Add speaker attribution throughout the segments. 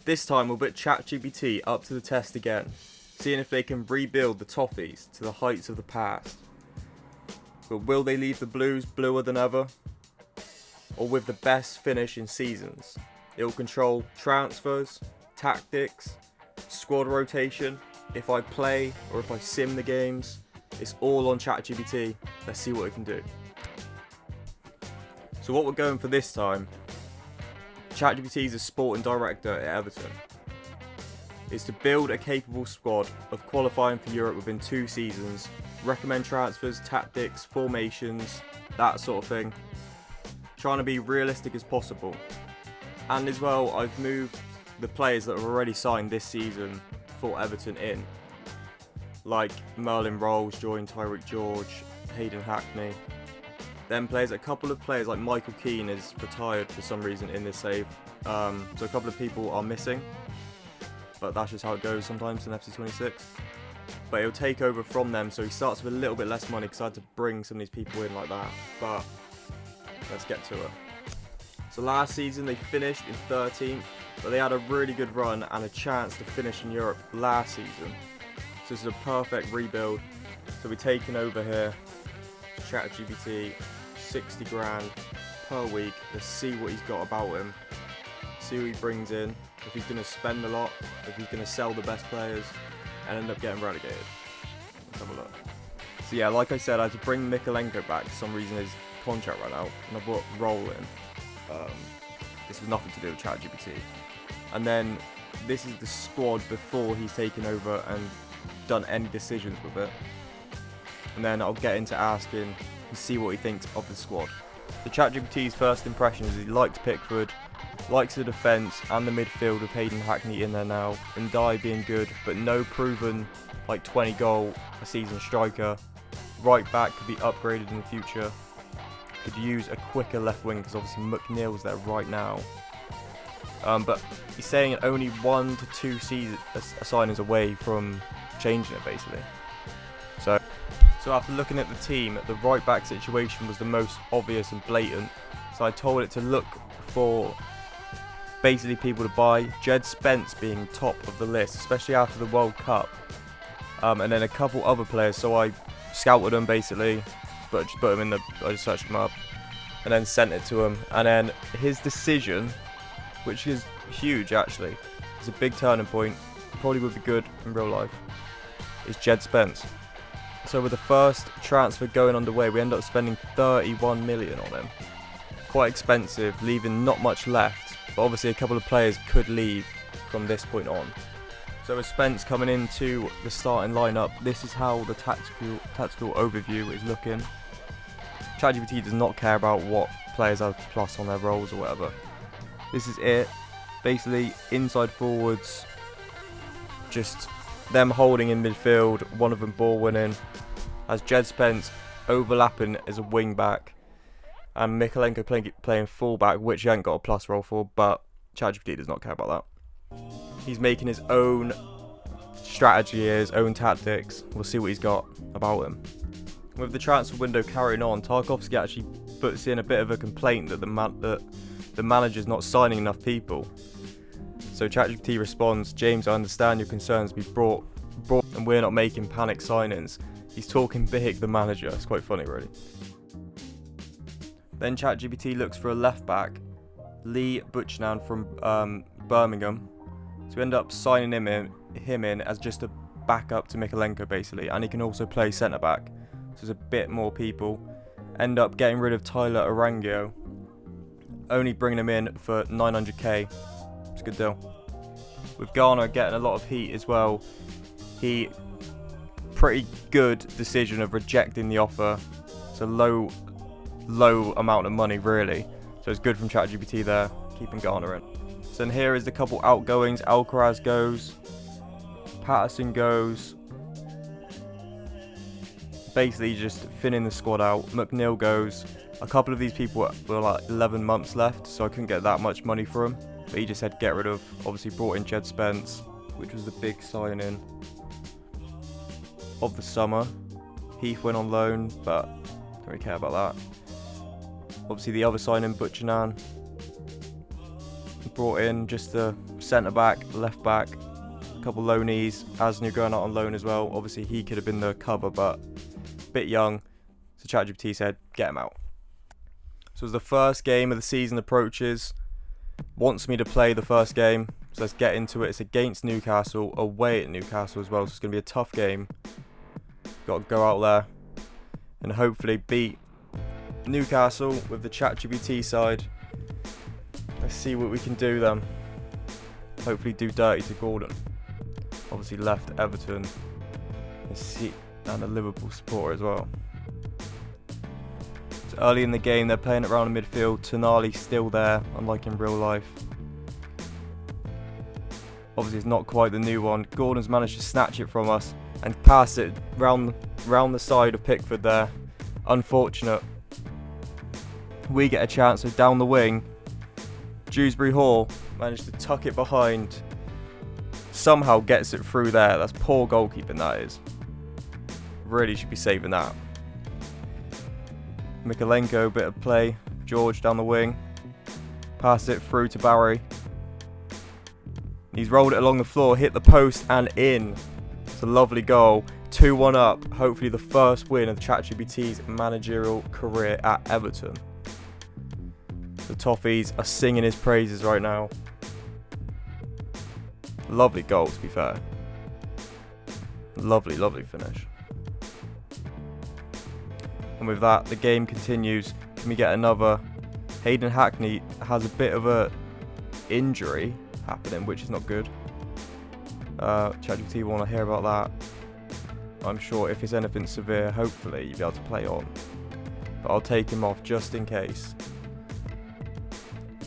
Speaker 1: This time we'll put ChatGPT up to the test again, seeing if they can rebuild the Toffees to the heights of the past. But will they leave the Blues bluer than ever? Or with the best finish in seasons? It will control transfers, tactics, squad rotation, if I play or if I sim the games. It's all on ChatGPT. Let's see what it can do. So what we're going for this time, ChatGPT is a sporting director at Everton, is to build a capable squad of qualifying for Europe within 2 seasons, recommend transfers, tactics, formations, that sort of thing. Trying to be realistic as possible. And as well, I've moved the players that are already signed this season for Everton in. Like Merlin Rolls joined Tyreek George, Hayden Hackney. Then players, a couple of players like Michael Keane is retired for some reason in this save. So a couple of people are missing. But that's just how it goes sometimes in FC26. But he'll take over from them, so he starts with a little bit less money because I had to bring some of these people in like that. But let's get to it. So last season they finished in 13th, but they had a really good run and a chance to finish in Europe last season. So this is a perfect rebuild. So we're taking over here, ChatGPT, 60 grand per week. Let's see what he's got about him. See who he brings in, if he's going to spend a lot, if he's going to sell the best players and end up getting relegated. Let's have a look. So yeah, like I said, I had to bring Mykolenko back. For some reason his contract ran out, and I brought Roll in. This was nothing to do with ChatGPT. And then this is the squad before he's taken over and done any decisions with it. And then I'll get into asking and see what he thinks of the squad. The ChatGPT's first impression is he likes Pickford, likes the defence and the midfield with Hayden Hackney in there now, and Dye being good, but no proven like 20 goal a season striker. Right back could be upgraded in the future. Could use a quicker left wing because obviously McNeil's there right now. But he's saying only 1 to 2 signings away from changing it basically. So after looking at the team, the right back situation was the most obvious and blatant. So I told it to look for basically people to buy. Jed Spence being top of the list, especially after the World Cup. And then a couple other players. So I scouted them basically. But just put him in I just searched him up and then sent it to him. And then his decision, which is huge actually, is a big turning point, probably would be good in real life, is Jed Spence. So with the first transfer going underway, we end up spending 31 million on him. Quite expensive, leaving not much left, but obviously a couple of players could leave from this point on. So with Spence coming into the starting lineup, this is how the tactical overview is looking. ChatGPT does not care about what players have plus on their roles or whatever. This is it. Basically, inside forwards, just them holding in midfield, one of them ball winning. As Jed Spence overlapping as a wing back, and Mykolenko playing full back, which he hasn't got a plus role for, but ChatGPT does not care about that. He's making his own strategy here, his own tactics. We'll see what he's got about him. With the transfer window carrying on, Tarkovsky actually puts in a bit of a complaint that the manager's not signing enough people. So ChatGPT responds, "James, I understand your concerns. We've brought and we're not making panic signings." He's talking big, the manager. It's quite funny, really. Then ChatGPT looks for a left back, Lee Buchanan from Birmingham. So we end up signing him in as just a backup to Mykolenko basically, and he can also play centre back. So there's a bit more people. End up getting rid of Tyler Arangio, only bringing him in for 900k. It's a good deal. With Garner getting a lot of heat as well, he pretty good decision of rejecting the offer. It's a low amount of money really, so it's good from ChatGPT there, keeping Garner in. So then here is the couple outgoings. Alcaraz goes, Patterson goes, basically just thinning the squad out. McNeil goes. A couple of these people were like 11 months left, so I couldn't get that much money for him, but he just said get rid of. Obviously brought in Jed Spence, which was the big signing of the summer. Heath went on loan, but don't really care about that. Obviously the other signing, Buchanan, brought in just to centre back, left back, a couple loanees. Asnu going out on loan as well. Obviously, he could have been the cover, but a bit young. So ChatGPT said, get him out. So as the first game of the season approaches, wants me to play the first game. So let's get into it. It's against Newcastle, away at Newcastle as well. So it's going to be a tough game. Got to go out there and hopefully beat Newcastle with the ChatGPT side. Let's see what we can do then. Hopefully do dirty to Gordon. Obviously left Everton and a Liverpool supporter as well. So early in the game they're playing it around the midfield. Tonali still there, unlike in real life. Obviously it's not quite the new one. Gordon's managed to snatch it from us and pass it round the side of Pickford there. Unfortunate. We get a chance, so down the wing, Dewsbury Hall managed to tuck it behind. Somehow gets it through there. That's poor goalkeeping, that is. Really should be saving that. Mikalenko, bit of play. George down the wing. Pass it through to Barry. He's rolled it along the floor, hit the post and in. It's a lovely goal. 2-1 up. Hopefully the first win of ChatGPT's managerial career at Everton. The Toffees are singing his praises right now. Lovely goal, to be fair. Lovely, lovely finish. And with that, the game continues. Can we get another? Hayden Hackney has a bit of a injury happening, which is not good. ChatGPT want to hear about that. I'm sure if it's anything severe, hopefully you'll be able to play on. But I'll take him off just in case.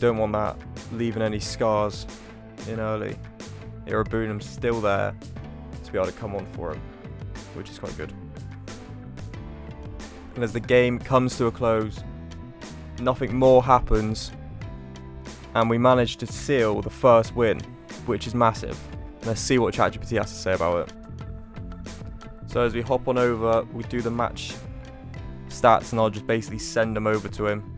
Speaker 1: Don't want that leaving any scars in early. Irabunum's still there to be able to come on for him, which is quite good. And as the game comes to a close, nothing more happens, and we manage to seal the first win, which is massive. Let's see what ChatGPT has to say about it. So as we hop on over, we do the match stats, and I'll just basically send them over to him.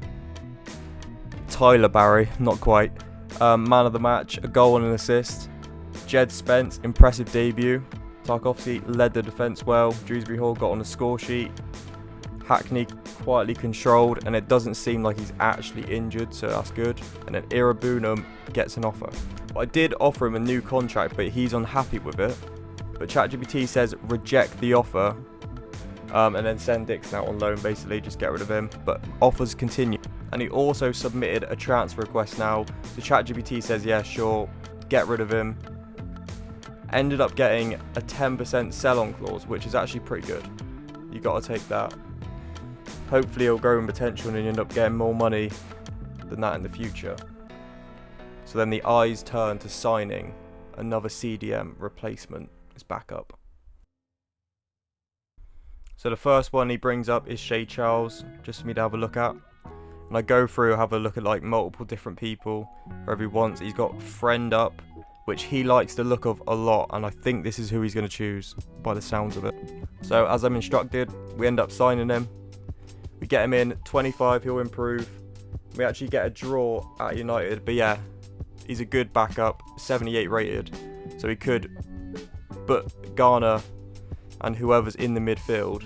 Speaker 1: Tyler Barry, not quite. Man of the match, a goal and an assist. Jed Spence, impressive debut. Tarkovsky led the defence well. Dewsbury Hall got on the score sheet. Hackney quietly controlled, and it doesn't seem like he's actually injured, so that's good. And then Irabunum gets an offer. I did offer him a new contract, but he's unhappy with it. But ChatGPT says reject the offer, and then send Dixon out on loan, basically, just get rid of him. But offers continue. And he also submitted a transfer request now. So ChatGPT says, yeah, sure, get rid of him. Ended up getting a 10% sell-on clause, which is actually pretty good. You got to take that. Hopefully he'll grow in potential and you end up getting more money than that in the future. So then the eyes turn to signing another CDM replacement as backup. So the first one he brings up is Shay Charles, just for me to have a look at. And I go through, have a look at like multiple different people, wherever he wants. He's got friend up, which he likes the look of a lot, and I think this is who he's going to choose by the sounds of it. So as I'm instructed, we end up signing him. We get him in, 25, he'll improve. We actually get a draw at United, but yeah, he's a good backup, 78 rated. So he could but garner and whoever's in the midfield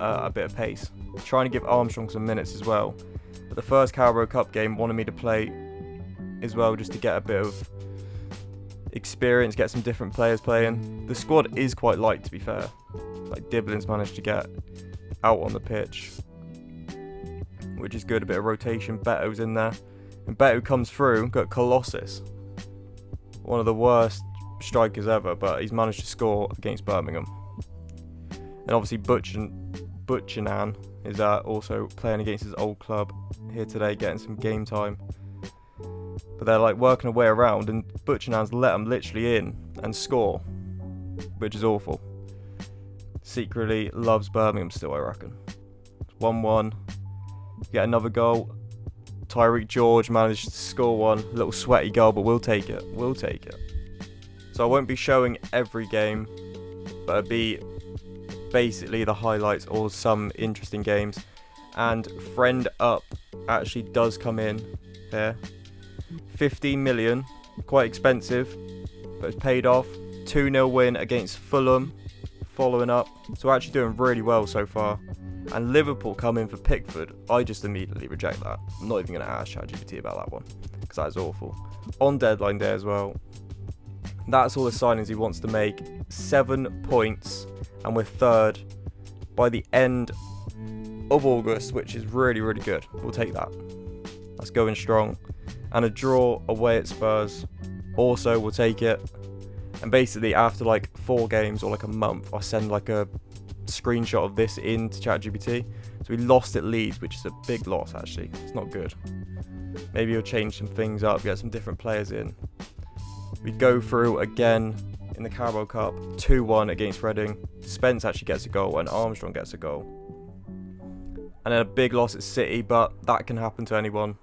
Speaker 1: a bit of pace. Trying to give Armstrong some minutes as well. But the first Carabao Cup game wanted me to play as well, just to get a bit of experience, get some different players playing. The squad is quite light, to be fair. Like Diblin's managed to get out on the pitch, which is good. A bit of rotation. Beto's in there, and Beto comes through. Got Colossus, one of the worst strikers ever, but he's managed to score against Birmingham. And obviously Butchanan is also playing against his old club here today, getting some game time. But they're like working a way around, and Butchanan's let them literally in and score, which is awful. Secretly loves Birmingham still, I reckon. 1-1. Get another goal. Tyreek George managed to score one. A little sweaty goal, but we'll take it. We'll take it. So I won't be showing every game, but it'll be basically the highlights or some interesting games. And friend up actually does come in here. 15 million Quite expensive, but it's paid off. 2-0 win against Fulham, following up. So we're actually doing really well so far. And Liverpool come in for Pickford. I just immediately reject that. I'm not even going to ask ChatGPT about that one, because that is awful. On deadline day as well. That's all the signings he wants to make. 7 points, and we're third by the end of August, which is really, really good. We'll take that. That's going strong. And a draw away at Spurs. Also, we'll take it. And basically, after like 4 games or like a month, I send like a screenshot of this into ChatGPT. So we lost at Leeds, which is a big loss actually. It's not good. Maybe you'll change some things up, get some different players in. We go through again in the Carabao Cup, 2-1 against Reading. Spence actually gets a goal and Armstrong gets a goal. And then a big loss at City, but that can happen to anyone.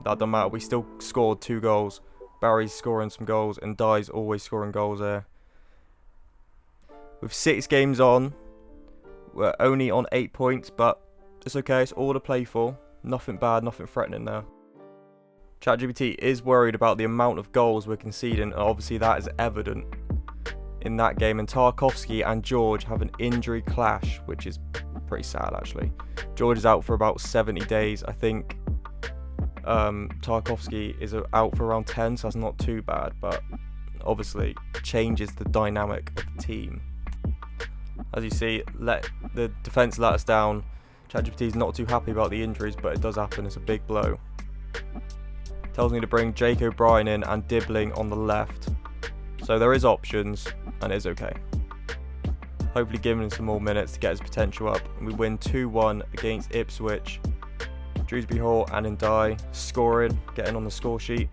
Speaker 1: That doesn't matter. We still scored 2 goals. Barry's scoring some goals and Dye's always scoring goals there. With 6 games on, we're only on 8 points, but it's okay. It's all to play for. Nothing bad, nothing threatening there. ChatGPT is worried about the amount of goals we're conceding, and obviously that is evident in that game. And Tarkowski and George have an injury clash, which is pretty sad actually. George is out for about 70 days, I think. Tarkowski is out for around 10, so that's not too bad, but obviously changes the dynamic of the team. As you see, the defence let us down. ChatGPT is not too happy about the injuries, but it does happen. It's a big blow. Tells me to bring Jake O'Brien in and Dibbling on the left. So there is options, and it is okay. Hopefully giving him some more minutes to get his potential up. And we win 2-1 against Ipswich. Dewsbury Hall and Ndai scoring, getting on the score sheet.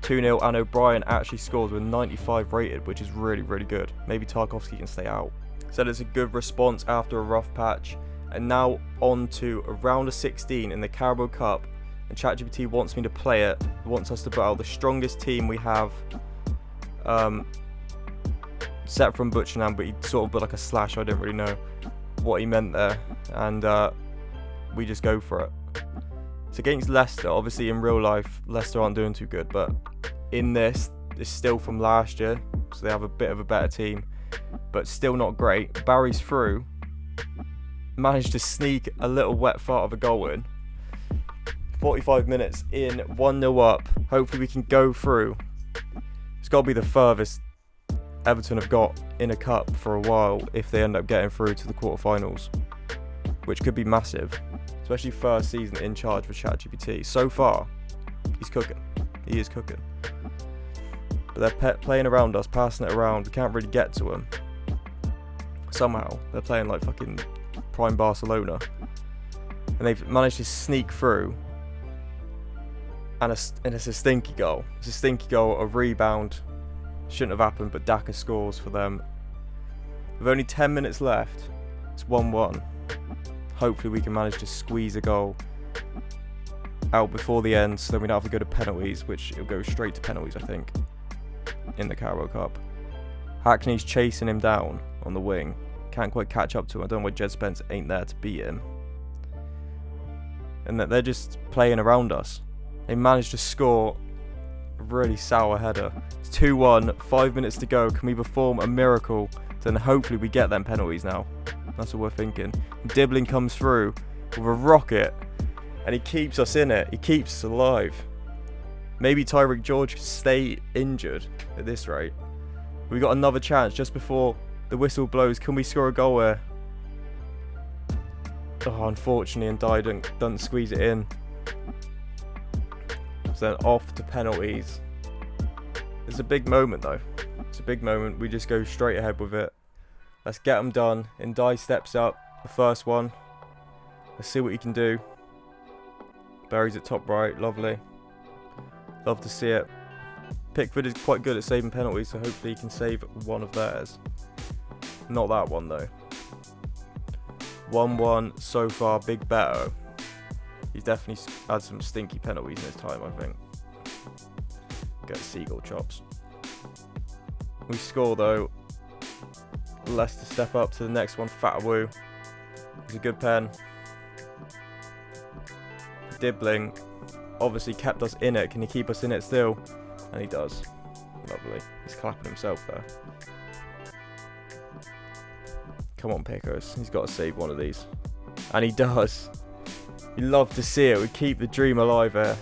Speaker 1: 2-0, and O'Brien actually scores with 95 rated, which is really, really good. Maybe Tarkowski can stay out. Said it's a good response after a rough patch. And now on to a round of 16 in the Carabao Cup. And ChatGPT wants me to play it. It wants us to put out the strongest team we have. Set from Butchingham, but he sort of put like a slash. I didn't really know what he meant there. And we just go for it. It's against Leicester. Obviously in real life, Leicester aren't doing too good. But in this, it's still from last year. So they have a bit of a better team. But still not great. Barry's through. Managed to sneak a little wet fart of a goal in. 45 minutes in, 1-0 up. Hopefully we can go through. It's got to be the furthest Everton have got in a cup for a while if they end up getting through to the quarterfinals, which could be massive, especially first season in charge for ChatGPT. So far, he's cooking. He is cooking. But they're playing around us, passing it around. We can't really get to them. Somehow, they're playing like fucking prime Barcelona. And they've managed to sneak through. And it's a stinky goal. It's a stinky goal, a rebound. Shouldn't have happened, but Daka scores for them. With only 10 minutes left, it's 1-1. Hopefully we can manage to squeeze a goal out before the end, so then we don't have to go to penalties, which it'll go straight to penalties, I think, in the Carabao Cup. Hackney's chasing him down on the wing. Can't quite catch up to him. I don't know why Jed Spence ain't there to beat him. And that they're just playing around us. They managed to score a really sour header. It's 2-1, 5 minutes to go. Can we perform a miracle? Then hopefully we get them penalties now. That's what we're thinking. Dibbling comes through with a rocket, and he keeps us in it. He keeps us alive. Maybe Tyreek George could stay injured at this rate. We got another chance just before the whistle blows. Can we score a goal here? Oh, unfortunately, Ndai doesn't squeeze it in. So then off to penalties. It's a big moment though. It's a big moment. We just go straight ahead with it. Let's get them done. Ndai steps up. The first one. Let's see what he can do. Barry's at top right. Lovely. Love to see it. Pickford is quite good at saving penalties, so hopefully he can save one of theirs. Not that one though. 1-1 so far. Big Beto. He's definitely had some stinky penalties in his time, I think. Get seagull chops. We score though. Leicester step up to the next one. Fatawu. He's a good pen. Dibbling obviously kept us in it. Can he keep us in it still? And he does. actually. He's clapping himself there. Come on, Pickers. He's got to save one of these. And he does. You love to see it. We keep the dream alive here.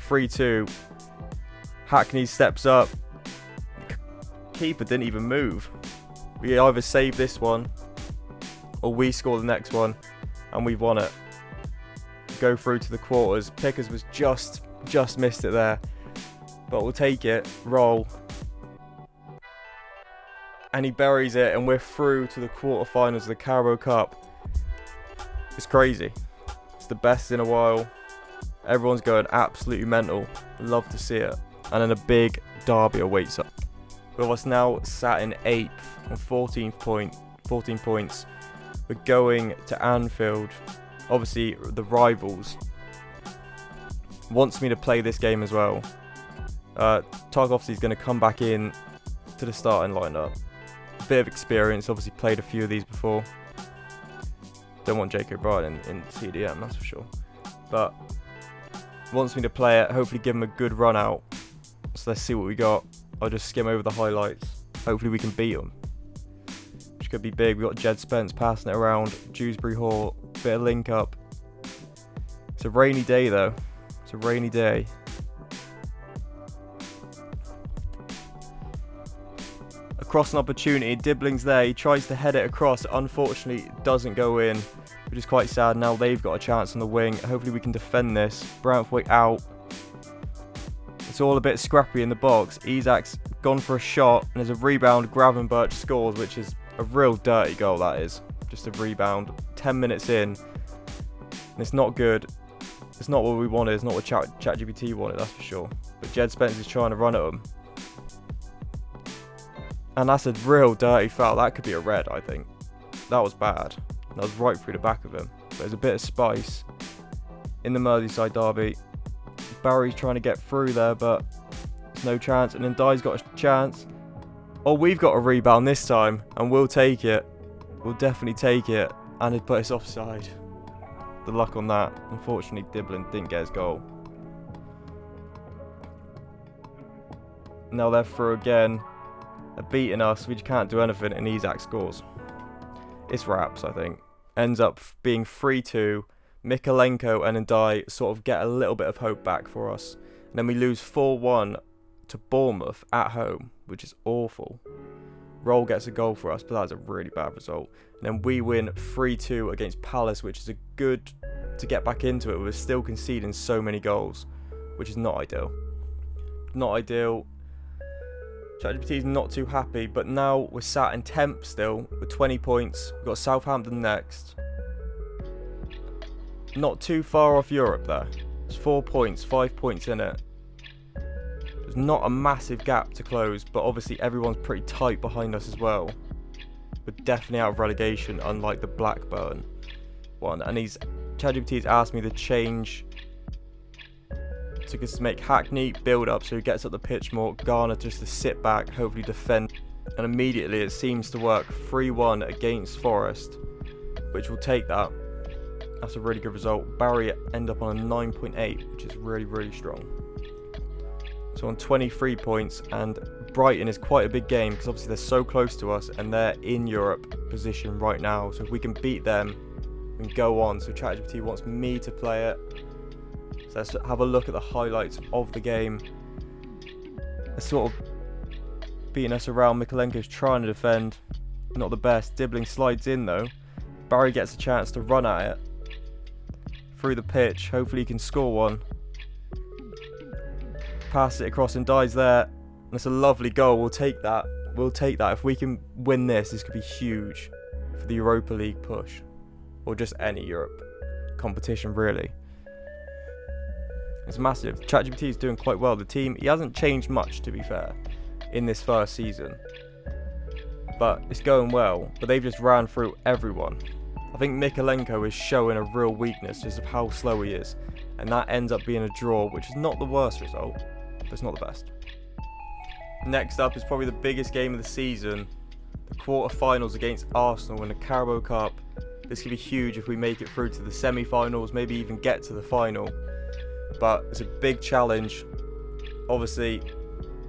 Speaker 1: 3-2. Hackney steps up. Keeper didn't even move. We either save this one or we score the next one and we've won it. Go through to the quarters. Pickers was just missed it there. But we'll take it. Roll. And he buries it and we're through to the quarterfinals of the Carabao Cup. It's crazy. It's the best in a while. Everyone's going absolutely mental. Love to see it. And then a big derby awaits us. With us now sat in 8th on 14 points. We're going to Anfield. Obviously, the rivals wants me to play this game as well. Tarkovsky is going to come back in to the starting lineup. A bit of experience, obviously played a few of these before. Don't want Jake O'Brien in CDM, that's for sure. But wants me to play it, hopefully give him a good run out. So let's see what we got. I'll just skim over the highlights. Hopefully we can beat them. Which could be big. We've got Jed Spence passing it around. Dewsbury Hall, bit of link up. It's a rainy day though. It's a rainy day. Across an opportunity, Dibbling's there. He tries to head it across. Unfortunately, it doesn't go in, which is quite sad. Now they've got a chance on the wing. Hopefully we can defend this. Brantwaite out. It's all a bit scrappy in the box. Isak's gone for a shot, and there's a rebound. Gravenberch scores, which is a real dirty goal, that is. Just a rebound. 10 minutes in. And it's not good. It's not what we wanted. It's not what ChatGPT wanted, that's for sure. But Jed Spence is trying to run at him. And that's a real dirty foul. That could be a red, I think. That was bad. That was right through the back of him. But there's a bit of spice in the Merseyside derby. Barry's trying to get through there, but there's no chance. And then Dye's got a chance. Oh, we've got a rebound this time, and we'll take it. We'll definitely take it. And it put us offside. The luck on that. Unfortunately, Diblin didn't get his goal. Now they're through again. They're beating us. We just can't do anything, and Isak scores. It's wraps, I think. Ends up being 3-2. Mikalenko and Ndai sort of get a little bit of hope back for us. And then we lose 4-1 to Bournemouth at home, which is awful. Roll gets a goal for us, but that's a really bad result. And then we win 3-2 against Palace, which is a good to get back into it. We're still conceding so many goals, which is not ideal. Not ideal. ChatGPT is not too happy, but now we're sat in 10th still with 20 points. We've got Southampton next. Not too far off Europe there. There's 4 points, 5 points in it. There's not a massive gap to close, but obviously everyone's pretty tight behind us as well. We're definitely out of relegation, unlike the Blackburn one. And ChatGPT has asked me to change to just make Hackney build up so he gets up the pitch more. Garner just to sit back, hopefully defend. And immediately it seems to work. 3-1 against Forest, which will take that. That's a really good result. Barry end up on a 9.8, which is really, really strong. So on 23 points, and Brighton is quite a big game because obviously they're so close to us and they're in Europe position right now. So if we can beat them, we can go on. So ChatGPT wants me to play it. So let's have a look at the highlights of the game. They're sort of beating us around. Mikalenko's trying to defend. Not the best. Dibbling slides in though. Barry gets a chance to run at it through the pitch. Hopefully he can score one. Pass it across and Dies there. That's a lovely goal. We'll take that. We'll take that. If we can win this, this could be huge for the Europa League push. Or just any Europe competition, really. It's massive. ChatGPT is doing quite well. The team, he hasn't changed much, to be fair, in this first season. But it's going well. But they've just ran through everyone. I think Mikalenko is showing a real weakness just of how slow he is. And that ends up being a draw, which is not the worst result, but it's not the best. Next up is probably the biggest game of the season. The quarter-finals against Arsenal in the Carabao Cup. This could be huge if we make it through to the semi-finals, maybe even get to the final. But it's a big challenge. Obviously,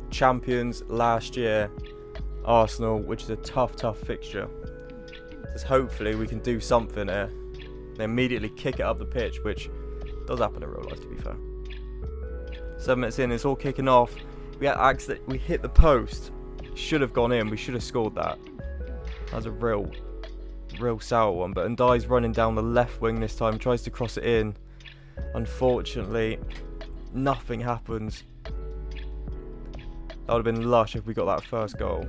Speaker 1: champions last year, Arsenal, which is a tough fixture. So hopefully we can do something here. They immediately kick it up the pitch, which does happen in real life, to be fair. 7 minutes in, it's all kicking off. We hit the post. Should have gone in. We should have scored that. That was a real sour one. But Ndai's running down the left wing this time. Tries to cross it in. Unfortunately, nothing happens. That would have been lush if we got that first goal,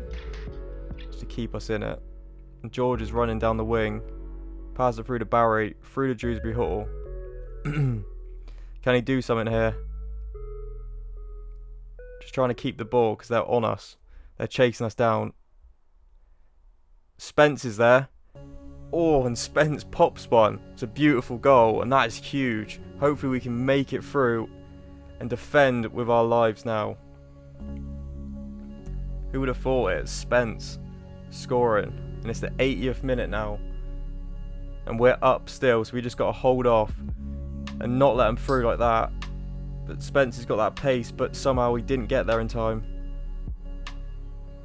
Speaker 1: just to keep us in it. And George is running down the wing. Pass it through to Barry. Through to Dewsbury Hall. Can he do something here? Just trying to keep the ball because they're on us. They're chasing us down. Spence is there. Oh, and Spence pops one. It's a beautiful goal, and that is huge. Hopefully we can make it through and defend with our lives now. Who would have thought it? Spence scoring. And it's the 80th minute now. And we're up still, so we just got to hold off and not let them through like that. But Spence has got that pace, but somehow we didn't get there in time.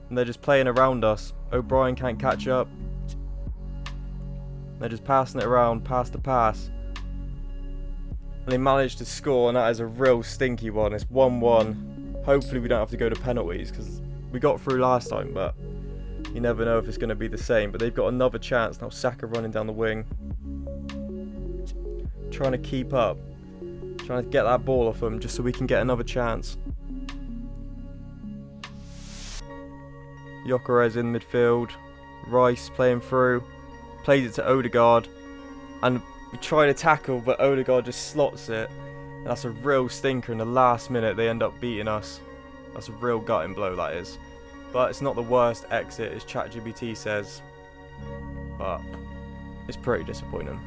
Speaker 1: And they're just playing around us. O'Brien can't catch up. They're just passing it around, pass to pass. And they managed to score, and that is a real stinky one. It's 1-1. Hopefully we don't have to go to penalties, because we got through last time, but you never know if it's going to be the same. But they've got another chance now. Saka running down the wing, trying to keep up, trying to get that ball off them just so we can get another chance. Gyökeres in midfield. Rice playing through, plays it to Odegaard, and we try to tackle, but Odegaard just slots it. And that's a real stinker. In the last minute they end up beating us. That's a real gutting blow, that is. But it's not the worst exit, as ChatGPT says. But it's pretty disappointing.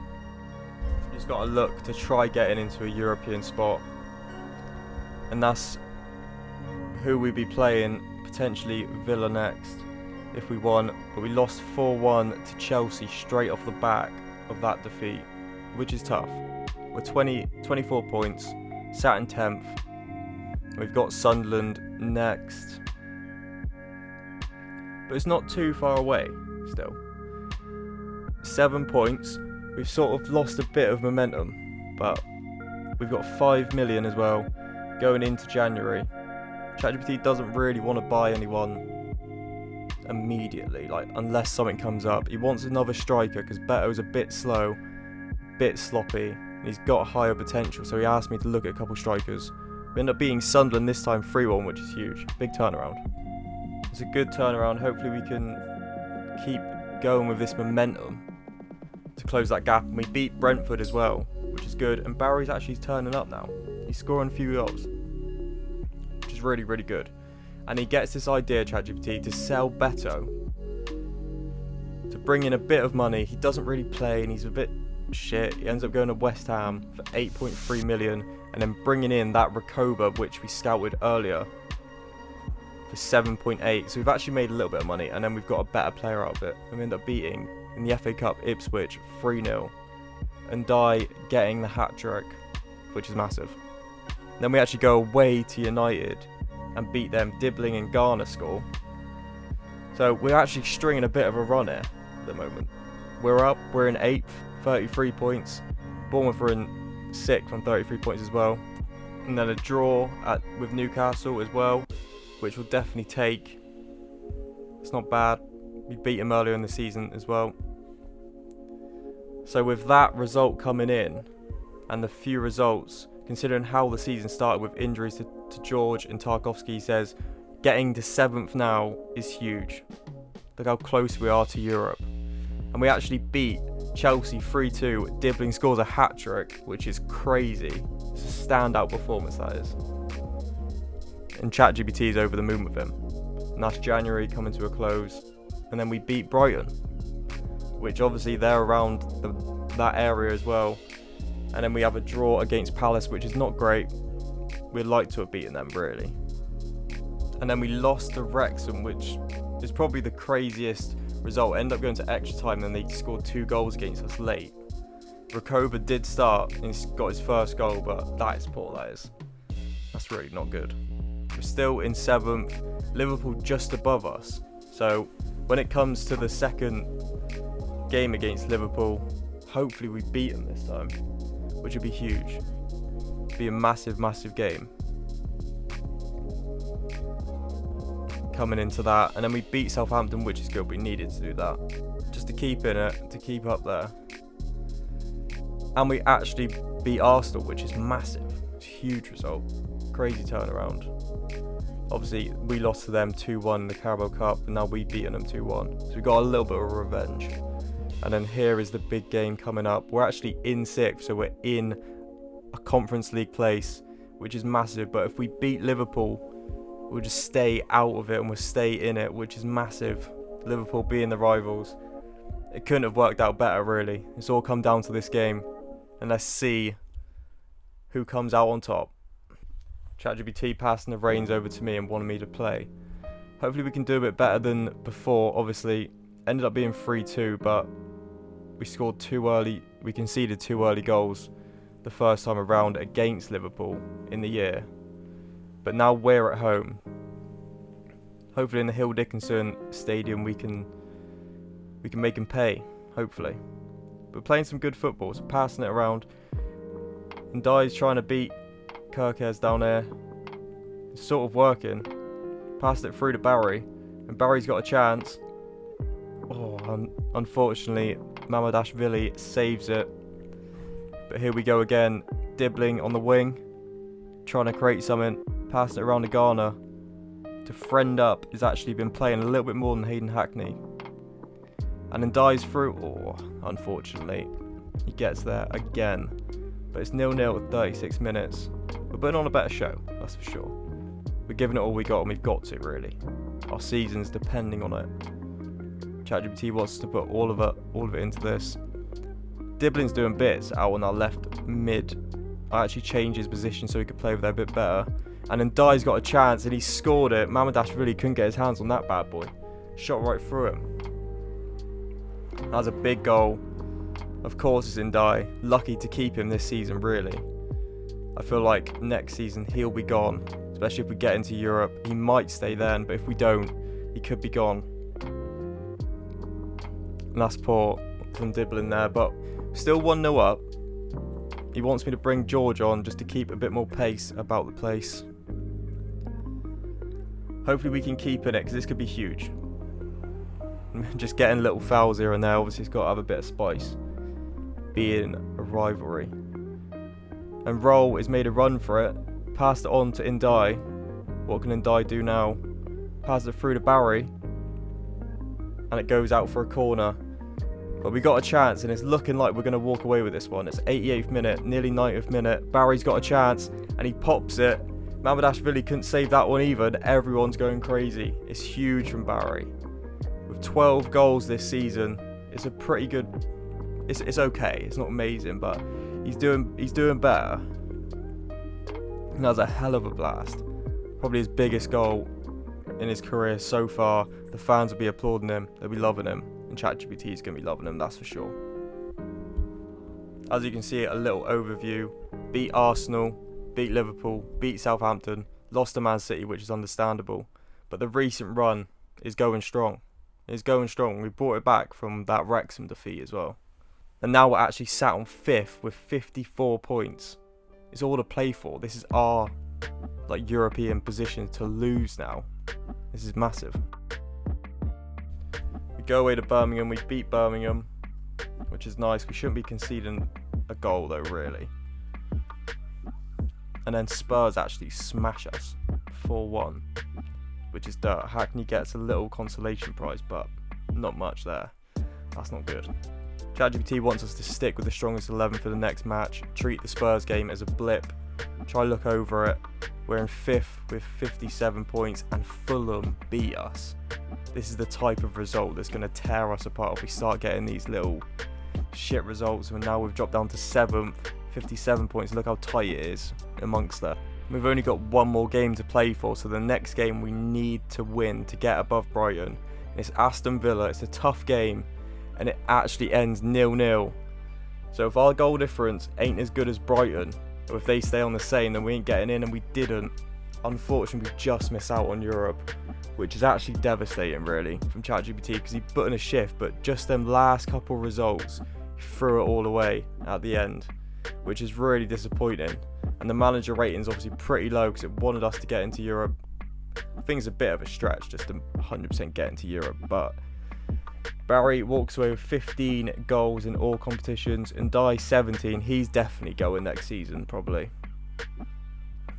Speaker 1: He's got to look to try getting into a European spot. And that's who we'd be playing, potentially Villa next, if we won. But we lost 4-1 to Chelsea straight off the back of that defeat, which is tough. We're 24 points, sat in 10th. We've got Sunderland next. But it's not too far away still. 7 points. We've sort of lost a bit of momentum, but we've got 5 million as well going into January. ChatGPT doesn't really want to buy anyone immediately, like unless something comes up. He wants another striker because Beto's a bit slow, bit sloppy, and he's got higher potential, so he asked me to look at a couple strikers. We end up beating Sunderland this time 3-1, which is huge. Big turnaround. It's a good turnaround. Hopefully we can keep going with this momentum to close that gap. And we beat Brentford as well, which is good. And Barry's actually turning up now. He's scoring a few goals, which is really, really good. And he gets this idea, ChatGPT, to sell Beto, to bring in a bit of money. He doesn't really play and he's a bit shit. He ends up going to West Ham for 8.3 million and then bringing in that Recoba, which we scouted earlier, for 7.8. So we've actually made a little bit of money, and then we've got a better player out of it. And we end up beating in the FA Cup Ipswich 3-0, and Ndai getting the hat trick, which is massive. Then we actually go away to United and beat them. Dibbling and Garner score. So we're actually stringing a bit of a run here at the moment. We're up, we're in 8th, 33 points. Bournemouth are in 6th on 33 points as well. And then a draw with Newcastle as well, which we'll definitely take. It's not bad. We beat them earlier in the season as well. So with that result coming in, and the few results, considering how the season started with injuries to George and Tarkowski, he says getting to 7th now is huge. Look how close we are to Europe. And we actually beat Chelsea 3-2. Dibbling scores a hat-trick, which is crazy. It's a standout performance, that is. And ChatGPT is over the moon with him. And that's January coming to a close. And then we beat Brighton, which obviously they're around that area as well. And then we have a draw against Palace, which is not great. We'd like to have beaten them, really. And then we lost to Wrexham, which is probably the craziest result. End up going to extra time, and then they scored 2 goals against us late. Recoba did start and he's got his first goal, but that is poor, that is. That's really not good. We're still in 7th, Liverpool just above us. So when it comes to the second game against Liverpool, hopefully we beat them this time, which would be huge. It'd be a massive, massive game coming into that. And then we beat Southampton, which is good. We needed to do that just to keep in it, to keep up there. And we actually beat Arsenal, which is massive. It's a huge result. Crazy turnaround. Obviously, we lost to them 2-1 in the Carabao Cup, and now we've beaten them 2-1. So we got a little bit of revenge. And then here is the big game coming up. We're actually in 6th, so we're in a Conference League place, which is massive. But if we beat Liverpool, we'll just stay out of it and we'll stay in it, which is massive. Liverpool being the rivals. It couldn't have worked out better, really. It's all come down to this game. And let's see who comes out on top. ChatGPT passing the reins over to me and wanting me to play. Hopefully we can do a bit better than before. Obviously, ended up being 3-2, but we scored too early. We conceded 2 early goals the first time around against Liverpool in the year. But now we're at home. Hopefully in the Hill Dickinson Stadium we can make him pay. Hopefully. We're playing some good football, so passing it around. And Ndai's trying to beat Kirkes down there. It's sort of working. Passed it through to Barry. And Barry's got a chance. Oh, unfortunately, Mamadashvili saves it. But here we go again. Dibbling on the wing. Trying to create something. Passing it around to Garner. To friend up. He's actually been playing a little bit more than Hayden Hackney. And then dies through. Oh, unfortunately. He gets there again. But it's 0-0 with 36 minutes. We're putting on a better show, that's for sure. We're giving it all we got, and we've got to, really. Our season's depending on it. ChatGPT wants to put all of it into this. Diblin's doing bits out on our left mid. I actually changed his position so he could play over there a bit better. And then Dai's got a chance, and he scored it. Mamadash really couldn't get his hands on that bad boy. Shot right through him. That was a big goal. Of course it's in Dai. Lucky to keep him this season, really. I feel like next season he'll be gone. Especially if we get into Europe. He might stay then, but if we don't, he could be gone. And that's poor from Diblin there, but still 1-0 up. He wants me to bring George on just to keep a bit more pace about the place. Hopefully we can keep in it, because this could be huge. Just getting little fouls here and there. Obviously it's got to have a bit of spice, being a rivalry. And Roll has made a run for it. Passed it on to Ndai. What can Ndai do now? Passes it through to Barry. And it goes out for a corner. But we got a chance, and it's looking like we're going to walk away with this one. It's 88th minute, nearly 90th minute. Barry's got a chance, and he pops it. Mamadashvili couldn't save that one either, and everyone's going crazy. It's huge from Barry. With 12 goals this season, it's a pretty good... It's okay. It's not amazing, but he's doing better. And that was a hell of a blast. Probably his biggest goal in his career so far. The fans will be applauding him. They'll be loving him. And ChatGPT is going to be loving him, that's for sure. As you can see, a little overview. Beat Arsenal, beat Liverpool, beat Southampton, lost to Man City, which is understandable. But the recent run is going strong. It's going strong. We brought it back from that Wrexham defeat as well. And now we're actually sat on 5th with 54 points. It's all to play for. This is our European position to lose now. This is massive. We go away to Birmingham. We beat Birmingham, which is nice. We shouldn't be conceding a goal though, really. And then Spurs actually smash us 4-1, which is dirt. Hackney gets a little consolation prize, but not much there. That's not good. ChatGPT wants us to stick with the strongest 11 for the next match, treat the Spurs game as a blip, try look over it. We're in 5th with 57 points and Fulham beat us. This is the type of result that's going to tear us apart if we start getting these little shit results. And now we've dropped down to 7th, 57 points. Look how tight it is amongst that. We've only got one more game to play for, so the next game we need to win to get above Brighton. It's Aston Villa. It's a tough game. And it actually ends 0-0. So if our goal difference ain't as good as Brighton, or if they stay on the same, then we ain't getting in, and we didn't. unfortunately we just miss out on Europe, which is actually devastating really from ChatGPT, because he put in a shift, but just them last couple results, he threw it all away at the end, which is really disappointing. And the manager rating's obviously pretty low because it wanted us to get into Europe. I think it's a bit of a stretch just to 100% get into Europe, but Barry walks away with 15 goals in all competitions, and Dye 17. He's definitely going next season, probably.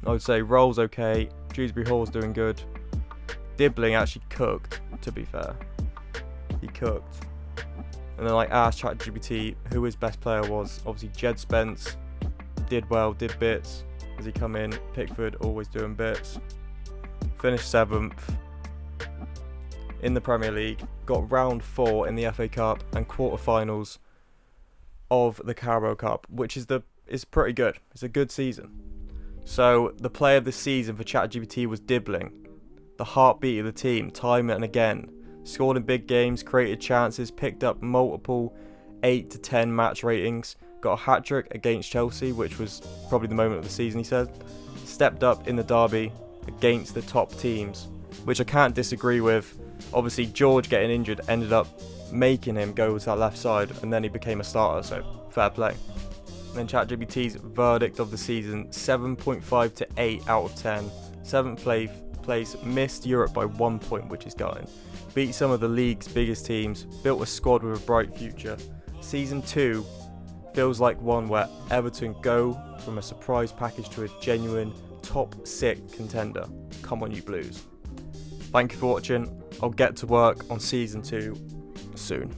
Speaker 1: I would say Roll's okay, Dewsbury Hall's doing good. Dibbling actually cooked, to be fair. He cooked. And then I asked ChatGPT who his best player was. Obviously Jed Spence did well, did bits as he come in. Pickford always doing bits. Finished 7th in the Premier League. Got round 4 in the FA Cup and quarterfinals of the Carabao Cup, which is pretty good. It's a good season. So the player of the season for ChatGPT was Dibbling, the heartbeat of the team, time and again. Scored in big games, created chances, picked up multiple 8 to 10 match ratings, got a hat-trick against Chelsea, which was probably the moment of the season, he said. Stepped up in the derby against the top teams, which I can't disagree with. Obviously George getting injured ended up making him go to that left side, and then he became a starter, so fair play. And then ChatGPT's verdict of the season, 7.5 to 8 out of 10. 7th place, missed Europe by 1 point, which is gutting. Beat some of the league's biggest teams, built a squad with a bright future. Season 2 feels like one where Everton go from a surprise package to a genuine top 6 contender. Come on you Blues. Thank you for watching. I'll get to work on season 2 soon.